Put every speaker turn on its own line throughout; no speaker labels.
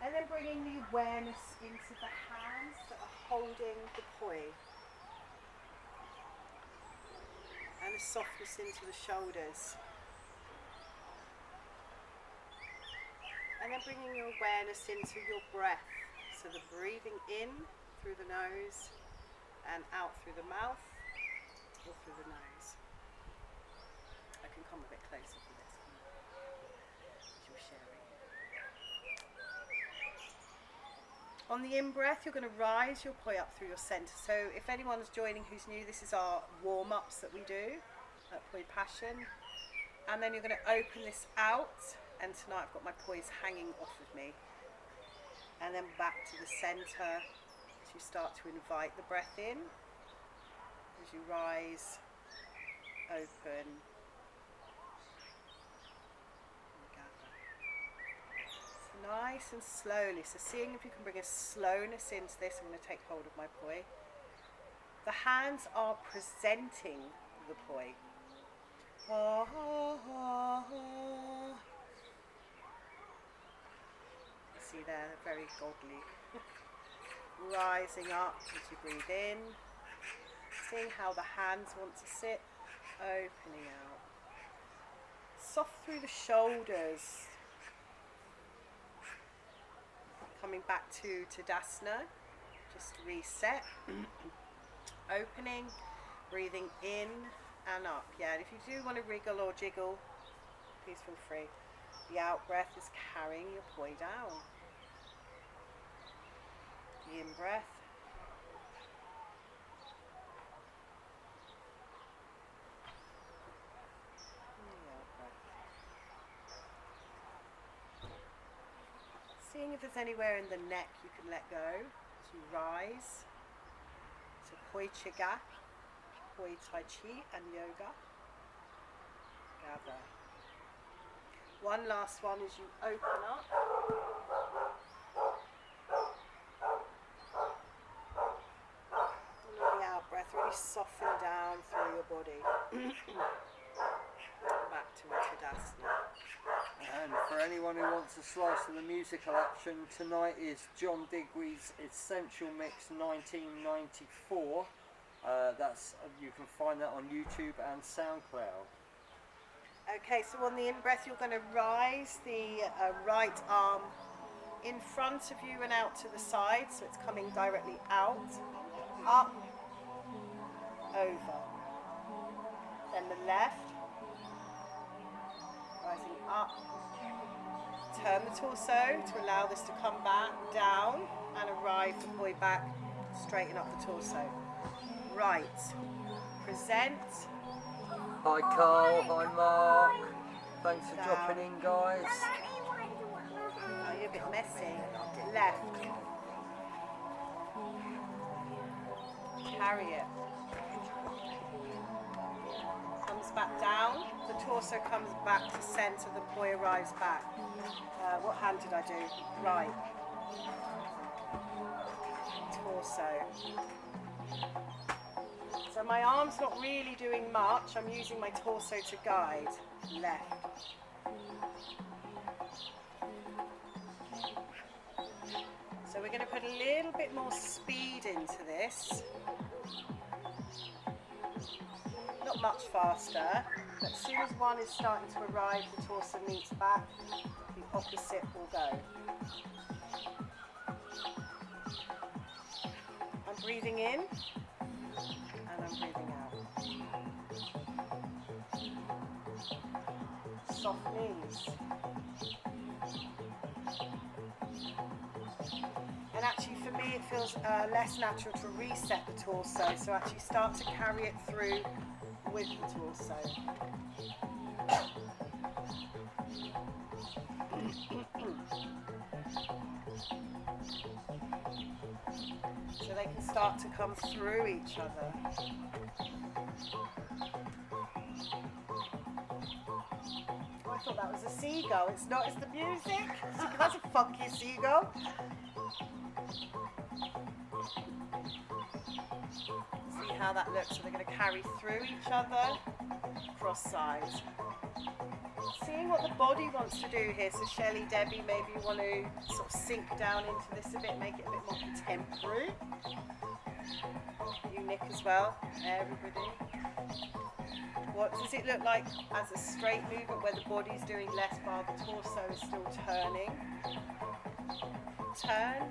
And then bringing the awareness into the hands that are holding the poi. And the softness into the shoulders. And then bringing your awareness into your breath. So the breathing in through the nose and out through the mouth or through the nose. I can come a bit closer to this as you're sharing. On the in-breath, you're going to rise your poi up through your centre. So if anyone's joining who's new, this is our warm-ups that we do at Poi Passion. And then you're going to open this out. And tonight I've got my pois hanging off of me. And then back to the centre as you start to invite the breath in. As you rise, open, and gather. So nice and slowly. So seeing if you can bring a slowness into this. I'm going to take hold of my poi. The hands are presenting the poi. Ah, ah, ah, ah. See there, very godly. Rising up as you breathe in, seeing how the hands want to sit, opening out. Soft through the shoulders. Coming back to Tadasana, just reset. Opening, breathing in and up. Yeah, and if you do want to wriggle or jiggle, please feel free. The out breath is carrying your poi down. The in-breath. And the out-breath. Seeing if there's anywhere in the neck you can let go as you rise. So Poi Chiga, Poi Tai Chi and Yoga. Gather. One last one as you open up. Really soften down through your body. Back to Tadasana.
And for anyone who wants a slice of the musical action, tonight is John Digweed's Essential Mix 1994. You can find that on YouTube and SoundCloud.
Okay, so on the in-breath you're going to rise the right arm in front of you and out to the side, so it's coming directly out, up, over. Then the left, rising up. Turn the torso to allow this to come back, down, and arrive the poi back, straighten up the torso. Right, present.
Hi Carl, hi Mark. Thanks for
Down.
dropping in, guys.
Oh, you're a bit messy. Left. Carry it. Comes back down, the torso comes back to centre, the poi arrives back. What hand did I do? Right. Torso. So my arm's not really doing much, I'm using my torso to guide. Left. So we're going to put a little bit more speed into this. Not much faster, but as soon as one is starting to arrive, the torso meets back, the opposite will go. I'm breathing in, and I'm breathing out. Soft knees. And actually for me it feels less natural to reset the torso, so actually start to carry it through with the torso. So they can start to come through each other. Oh, I thought thought that was a seagull. It's not, it's the music. That's a funky seagull. See how that looks. So they're going to carry through each other, cross sides. Seeing what the body wants to do here. So Shelley, Debbie, maybe you want to sort of sink down into this a bit, make it a bit more contemporary. You, Nick, as well. Everybody. What does it look like as a straight movement where the body's doing less while the torso is still turning? Turn,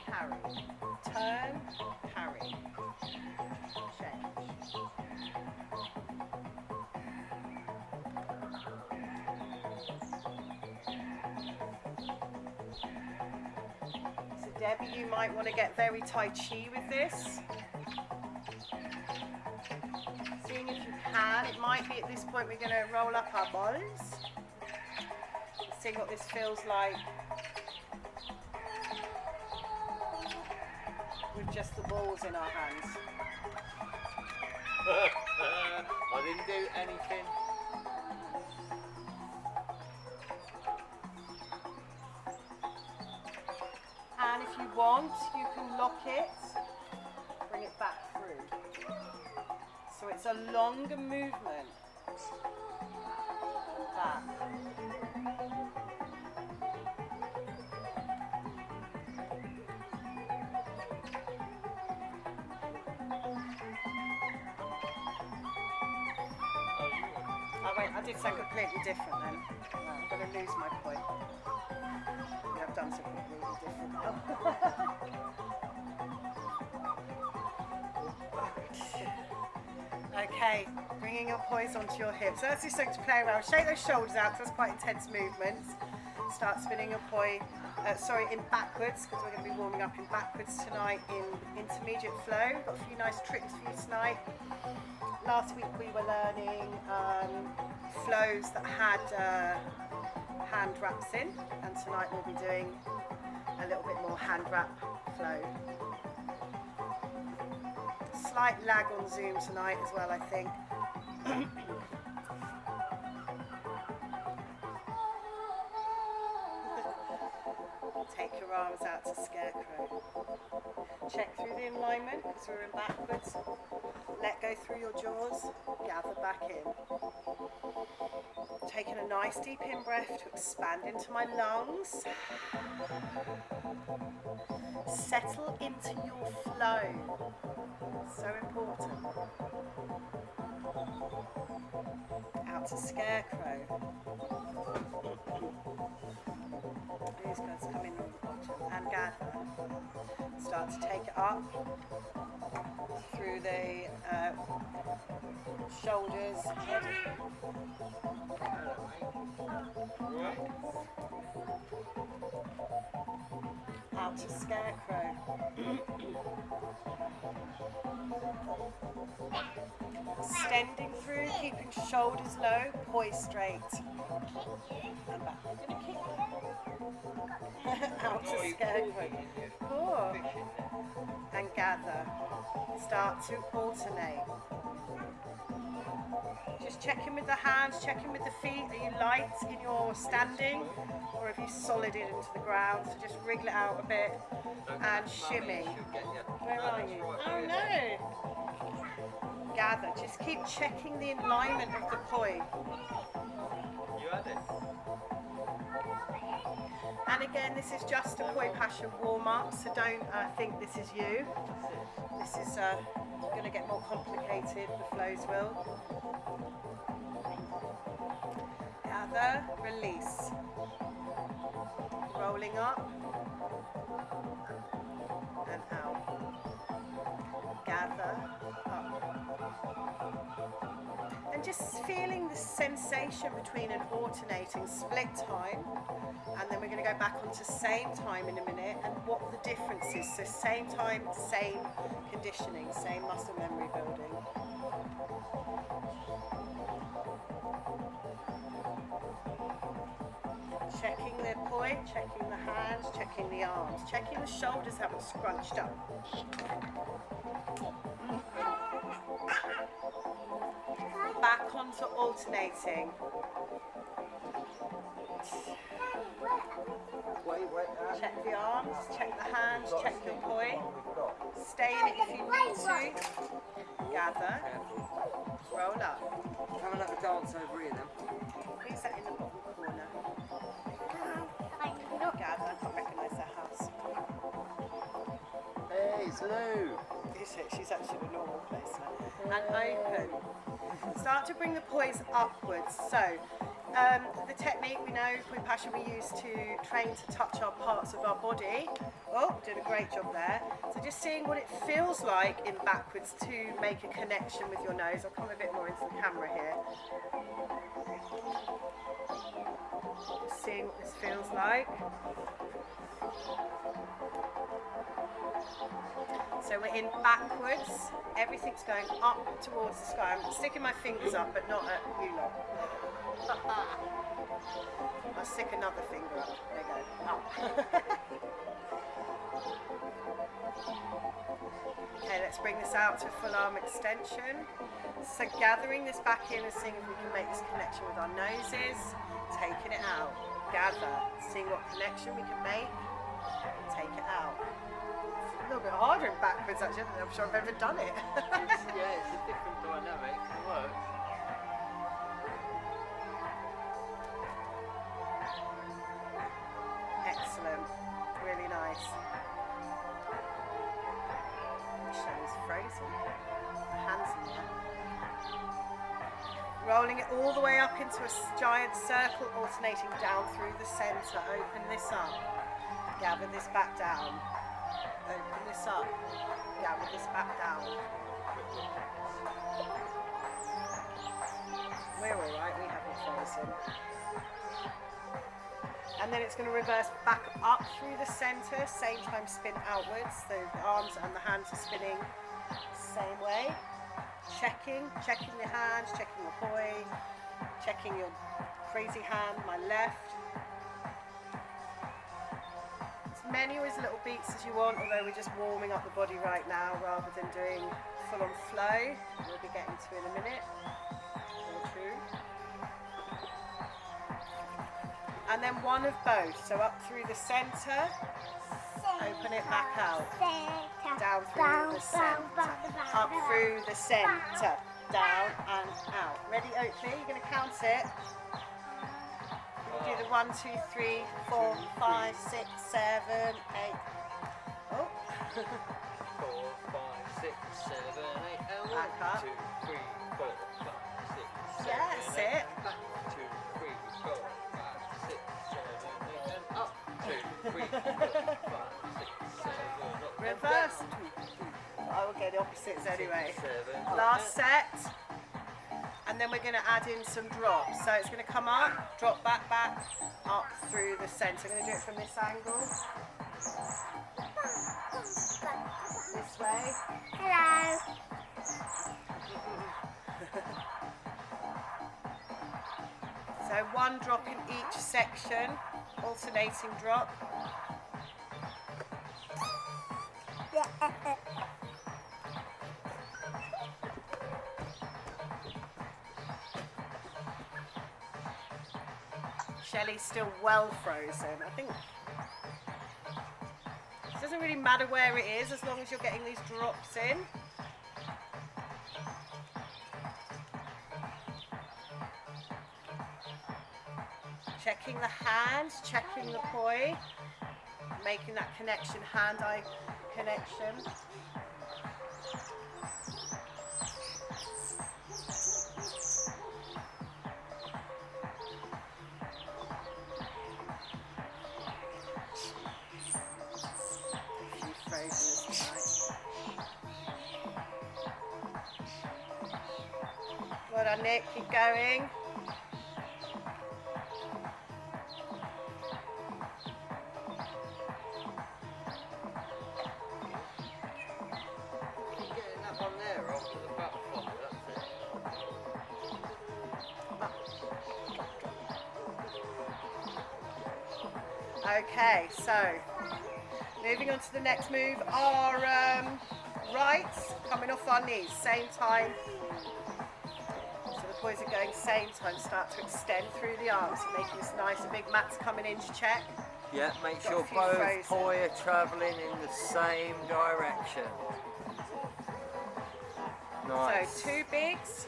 carry. Turn, carry. Change. So Debbie, you might want to get very Tai Chi with this. Seeing if you can, it might be at this point we're going to roll up our bodies. Seeing what this feels like with just the balls in our hands.
I didn't do anything.
And if you want, you can lock it, bring it back through. So it's a longer movement. Back. Oh wait, I did something completely different then. No, I'm going to lose my point. I've done something completely different now. Okay, bringing your poise onto your hips. So let's do something to play around. Shake those shoulders out, because that's quite intense movements. Start spinning your poi, in backwards, because we're going to be warming up in backwards tonight in intermediate flow. We've got a few nice tricks for you tonight. Last week we were learning flows that had hand wraps in, and tonight we'll be doing a little bit more hand wrap flow. Slight lag on Zoom tonight as well, I think. Take your arms out to scarecrow. Check through the alignment because we're in backwards. Let go through your jaws. Gather back in. Taking a nice deep in breath to expand into my lungs. Settle into your flow. So important. Out to scarecrow. These guys come in on the bottom and gather. Start to take it up through the shoulders. Out to scarecrow. Extending through, keeping shoulders low, poise straight. And back. You're gonna kick out to scarecrow. Cool. And gather. Start to alternate. Just check in with the hands, check in with the feet. Are you light in your standing or have you solided into the ground? So just wriggle it out a bit and shimmy. Where are you? Oh no! Gather. Just keep checking the alignment of the poi.
You had it.
And again, this is just a Poi Passion warm-up, so don't think this is you. This is going to get more complicated, the flows will. Gather, release. Rolling up and out. Gather, up. And just feeling the sensation between an alternating split time, and then we're going to go back onto same time in a minute, and what the difference is. So same time, same conditioning, same muscle memory building. Checking the poi, checking the hands, checking the arms, checking the shoulders haven't scrunched up. Back onto alternating. check the hands, check your poi. Stay in it if you need to. Gather, roll up.
Have another dance over here then.
Who's that in the bottom corner? Gather, I can't recognise their house.
Hey, it's Lou.
Is it? She's actually the normal place now. And open. Start to bring the poise upwards. So, the technique we know, Poi Passion, we use to train to touch our parts of our body. Oh, did a great job there. So just seeing what it feels like in backwards to make a connection with your nose. I'll come a bit more into the camera here. Just seeing what this feels like. So we're in backwards, everything's going up towards the sky. I'm sticking my fingers up, but not at you lot. I'll stick another finger up. There you go. Up. Okay, let's bring this out to a full arm extension. So gathering this back in and seeing if we can make this connection with our noses. Taking it out. Gather. Seeing what connection we can make. Take it out. A little bit harder in backwards actually. I'm sure I've ever done it.
Yeah, it's a different dynamic. It works.
Excellent. Really nice. Michelle's frozen. The hands in there. Rolling it all the way up into a giant circle, alternating down through the centre. Open this up. Gather this back down. Open this up. Gather this back down. We're alright, we haven't frozen. And then it's going to reverse back up through the centre, same time spin outwards. So the arms and the hands are spinning same way. Checking the hands, checking your poi, checking your crazy hand, my left. Many or as little beats as you want, although we're just warming up the body right now rather than doing full on flow. We'll be getting to in a minute or two. And then one of both, so up through the centre, open it back out, down through the centre, up through the centre, down and out. Ready, Oakley? You're going to count it. Do the 1, 2, 3, 4, 5, 6, 7, 8. Oh.
4, 5, 6, 7, 8. And 1,
Back up.
2, 3, 4, 5, 6, 7,
Yes,
8.
it.
Back. 2, 3, 4, 5, 6, 7, 8. And up. 2, 3, 4, 5, 6, 7, 8.
Reverse. I will get the opposites anyway.
7.
Last set. And then we're going to add in some drops. So it's going to come up, drop back, up through the centre. I'm going to do it from this angle. This way.
Hello.
So one drop in each section, alternating drop. Shelley's still well frozen. I think it doesn't really matter where it is as long as you're getting these drops in. Checking the hands, checking the poi, making that connection, hand-eye connection. Well done, Nick, keep going.
Keep getting that one there after the butterfly, that's it.
Okay, so moving on to the next move, our rights coming off our knees, same time. So the boys are going same time, start to extend through the arms, making this nice and big. Matt's coming in to check.
Yeah, make
Got
sure
a few
both
frozen.
poi are travelling in the same direction. Nice.
So 2 bigs,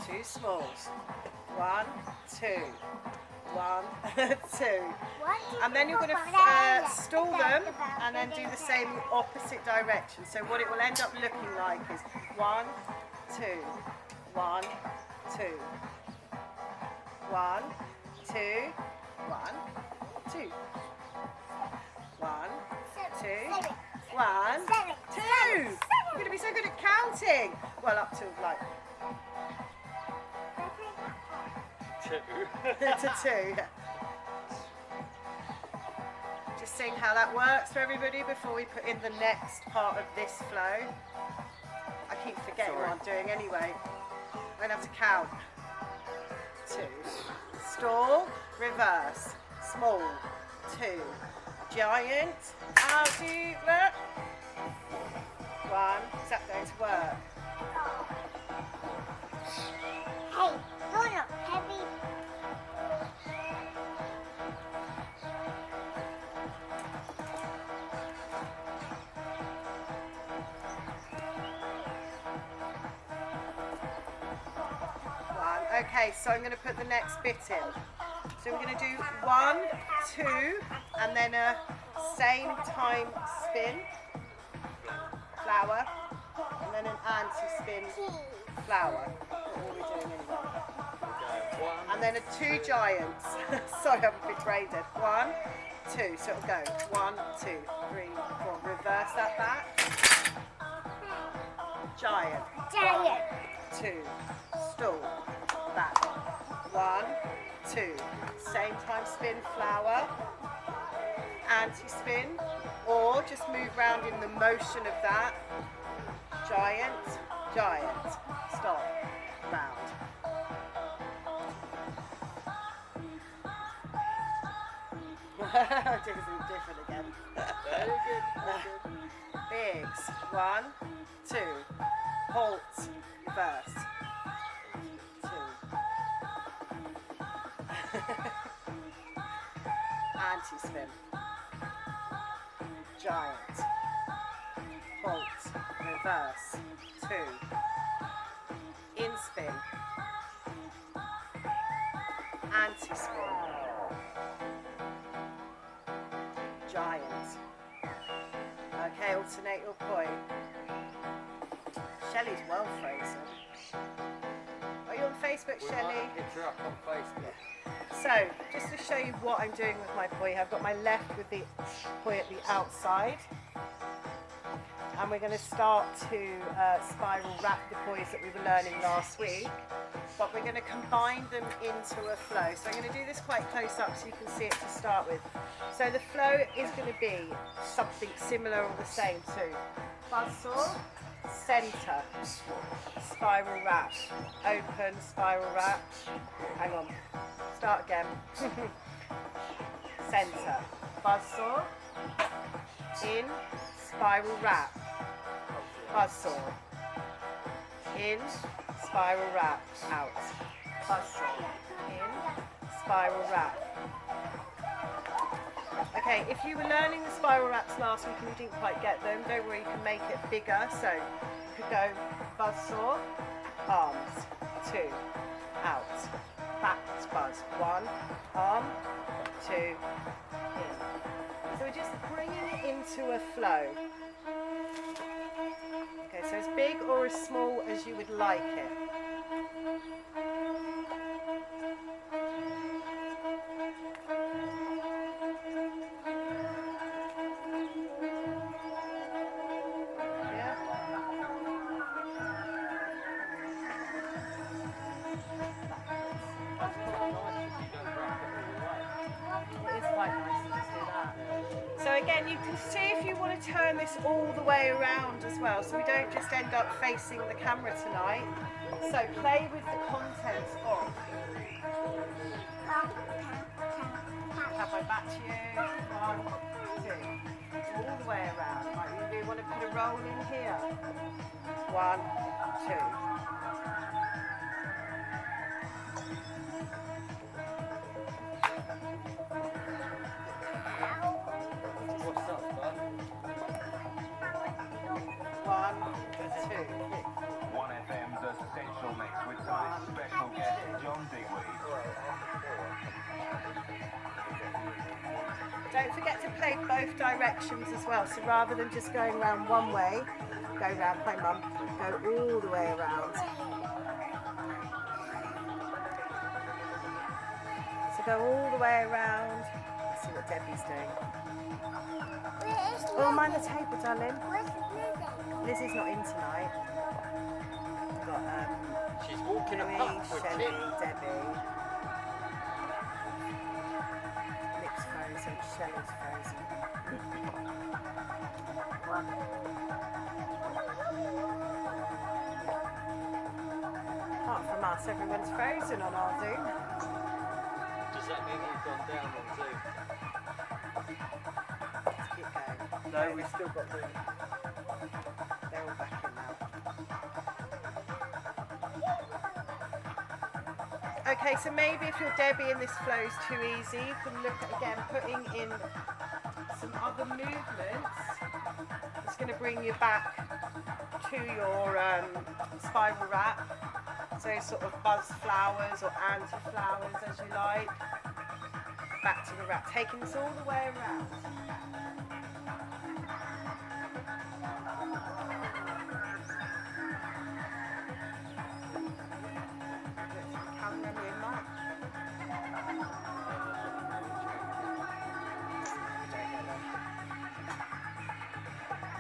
2 smalls. 1, 2. 1, 2. And then you're going to stall them and then do the same opposite direction. So what it will end up looking like is 1, 2, 1, 2. 1, 2, 1, 2. 1, 2, 1, 2. You're going to be so good at counting. Well, up to like
2.
to 2. Just seeing how that works for everybody before we put in the next part of this flow. I keep forgetting what I'm doing anyway. I'm going to have to count. 2. Stall, reverse, small, 2. Giant, out deep, look. 1. Is that going to work?
Hey, hold up, heavy.
Okay, so I'm going to put the next bit in. So we're going to do 1, 2, and then a same time spin, flower, and then an anti-spin, flower. What are we doing anyway? And then a 2 giants. Sorry, I'm a bit brain dead. 1, 2. So it'll go 1, 2, 3, 4. Reverse that back. Giant.
Giant.
1, 2. Stall. Back. 1, 2. Same time spin, flower. Anti-spin. Or just move round in the motion of that. Giant. Giant. Stop. Round. Doing something different again.
Very good.
Bigs. 1, 2. Halt. Reverse. 2. Anti-spin. Giant. Halt. Reverse. 2. In spin. Anti-spin. Giant. Okay, alternate your poi. Shelley's well frozen. Are you on Facebook,
We
Shelley?
might hit her up on Facebook.
So, just to show you what I'm doing with my poi, I've got my left with the poi at the outside. And we're going to start to spiral wrap the pois that we were learning last week. But we're going to combine them into a flow. So I'm going to do this quite close up so you can see it to start with. So the flow is going to be something similar or the same to buzzsaw, centre, spiral wrap, open, spiral wrap. Hang on, start again. Centre, buzzsaw, in, spiral wrap, buzzsaw, in, spiral wrap, out, buzzsaw, in, spiral wrap. Okay, if you were learning the spiral wraps last week and you didn't quite get them, don't worry, you can make it bigger. So you could go buzzsaw, arms, 2, out, back to buzz, 1, arm, 2, in. So we're just bringing it into a flow. Okay, so as big or as small as you would like it. So again, you can see if you want to turn this all the way around as well, so we don't just end up facing the camera tonight. So play with the content of. Have my back to you. 1, 2. All the way around. Right, you do want to put a roll in here. 1, 2. Don't forget to play both directions as well. So rather than just going round one way, go round, play mum, go all the way around. So go all the way around. Let's see what Debbie's doing.
Where is
Oh, mind the table, darling.
Where's Lizzie?
Lizzie's not in tonight. We've got
She's walking a
Louise,
pup with
Shelley,
Tim.
Debbie. Nick's frozen, Shelley's frozen. Apart from us, everyone's frozen on our Zoom.
Does that mean you've gone down on Zoom?
Let's keep going.
No, we've still got the...
They're all back in now. Okay, so maybe if you're Debbie and this flow's too easy, you can look at, again, putting in some other movements. It's going to bring you back to your spiral wrap. So sort of buzz flowers or anti-flowers as you like. Back to the wrap, taking this all the way around. Camera me in, Mark.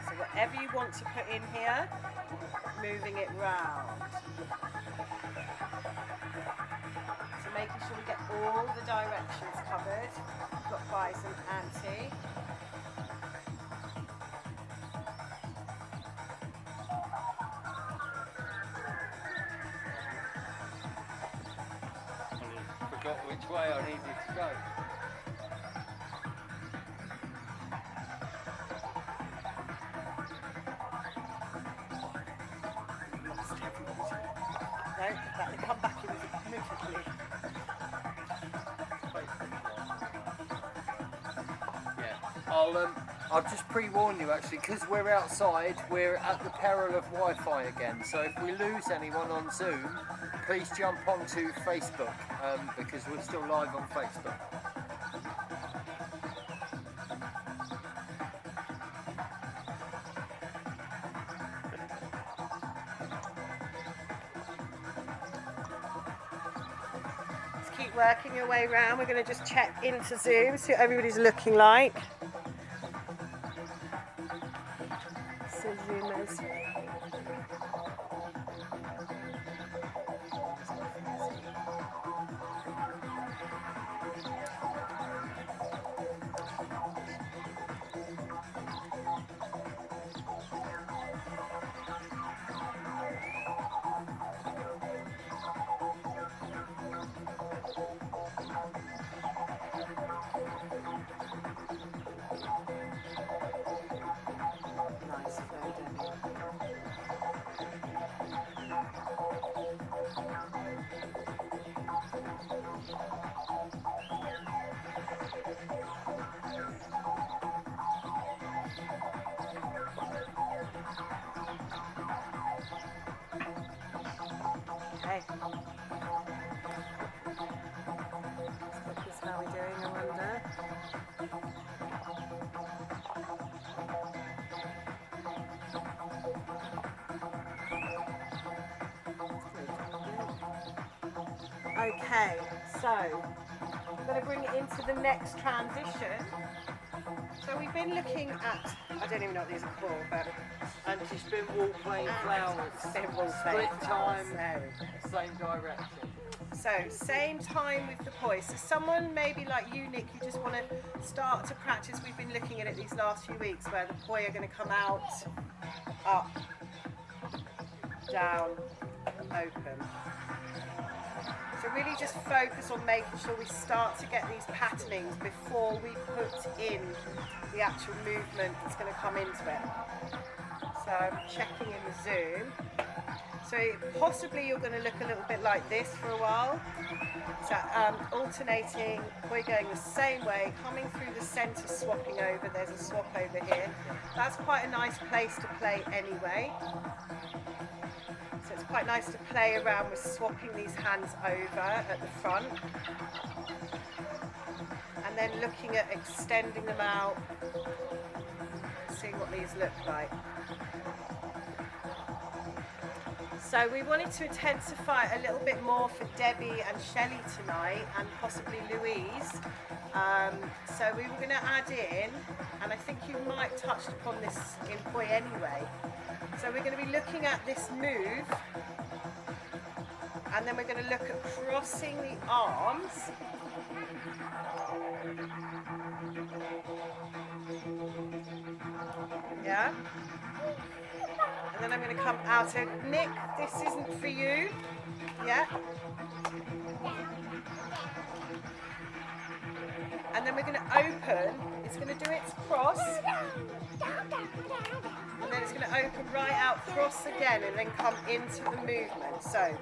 So whatever you want to put in here, moving it round. So making sure we get all the directions covered, clockwise and anti.
Forgot which way I needed to go.
No, that they come back in movably.
Yeah. I'll just pre-warn you actually, because we're outside, we're at the peril of Wi-Fi again. So if we lose anyone on Zoom, please jump onto Facebook, because we're still live on Facebook.
Just keep working your way around. We're going to just check into Zoom, see what everybody's looking like. So Zoomers. Nice flow, Debbie. Okay. Circus, how are we doing, I wonder? Okay, so I'm going to bring it into the next transition. So we've been looking at, I don't even know what these are called, but
And she's been wall playing flowers.
Been wall
Split
playing
time,
flowers.
same direction.
So same time with the poi. So someone maybe like you, Nick, you just want to start to practice. We've been looking at it these last few weeks where the poi are going to come out, up, down, open. So really just focus on making sure we start to get these patternings before we put in the actual movement that's going to come into it. So I'm checking in the Zoom. So possibly you're going to look a little bit like this for a while. So alternating, we're going the same way, coming through the centre, swapping over. There's a swap over here. That's quite a nice place to play anyway. So it's quite nice to play around with swapping these hands over at the front. And and then looking at extending them out, seeing what these look like. So we wanted to intensify a little bit more for Debbie and Shelley tonight, and possibly Louise. So we were going to add in, and I think you might touched upon this in Poi anyway. So we're going to be looking at this move, and then we're going to look at crossing the arms. Yeah. And then I'm going to come out. So Nick, this isn't for you. Yeah. And then we're going to open. It's going to do its cross. And then it's going to open right out, cross again, and then come into the movement. So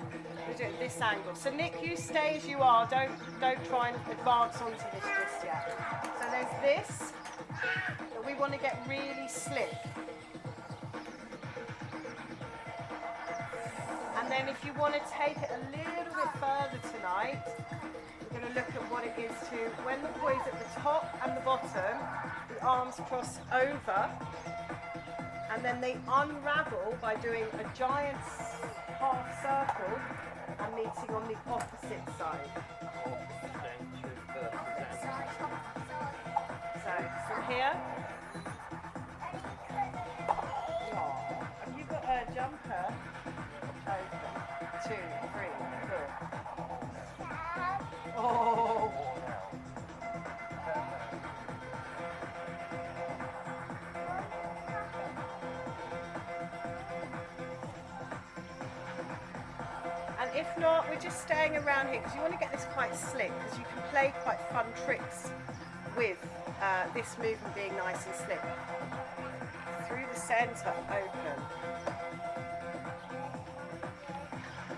we do it at this angle. So Nick, you stay as you are. Don't try and advance onto this just yet. So there's this that we want to get really slick. And then if you want to take it a little bit further tonight, we're going to look at what it is to, when the poi's at the top and the bottom, the arms cross over, and then they unravel by doing a giant half circle and meeting on the opposite side. So from here, have you got a jumper? Open. 2, 3, 4. Oh. And if not, we're just staying around here because you want to get this quite slick, because you can play quite fun tricks with this movement being nice and slick. Through the centre, open.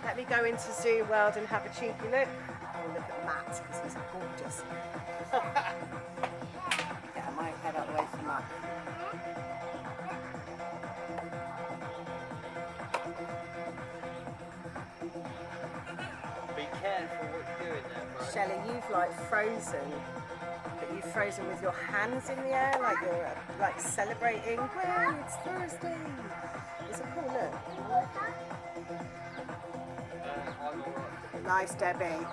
Let me go into Zoom World and have a cheeky look. Oh, look at Matt, because he's gorgeous. Get my head up away from Matt.
Be careful what you're doing there, bro.
Shelley, you've like frozen, but you've frozen with your hands in the air, like you're like celebrating. Whoa, it's Thursday. It's a cool look.
I'm all right.
Nice, Debbie.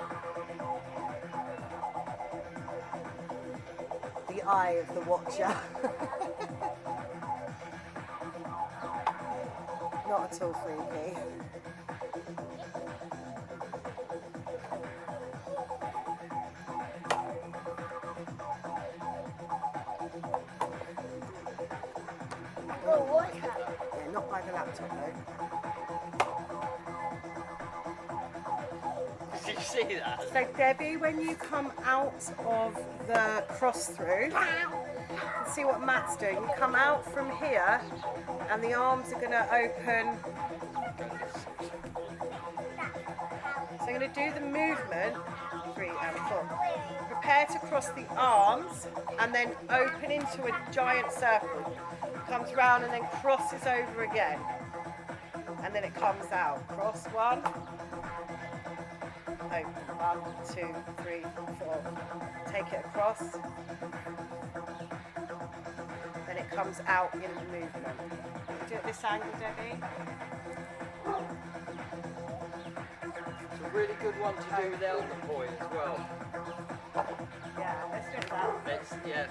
The eye of the watcher. Not at all freaky.
Oh, water.
Yeah, not by the laptop though.
Did you see that?
So Debbie, when you come out of the cross through, see what Matt's doing. You come out from here and the arms are going to open. So I'm going to do the movement, 3 and 4. Prepare to cross the arms and then open into a giant circle. Comes round and then crosses over again. And then it comes out. Cross 1. Open. 1, 2, 3, 4. Take it across. Then it comes out in the movement. Do it at this angle, Debbie.
It's a really good one to do without the poi as well.
Yeah, let's do it that.
Yeah.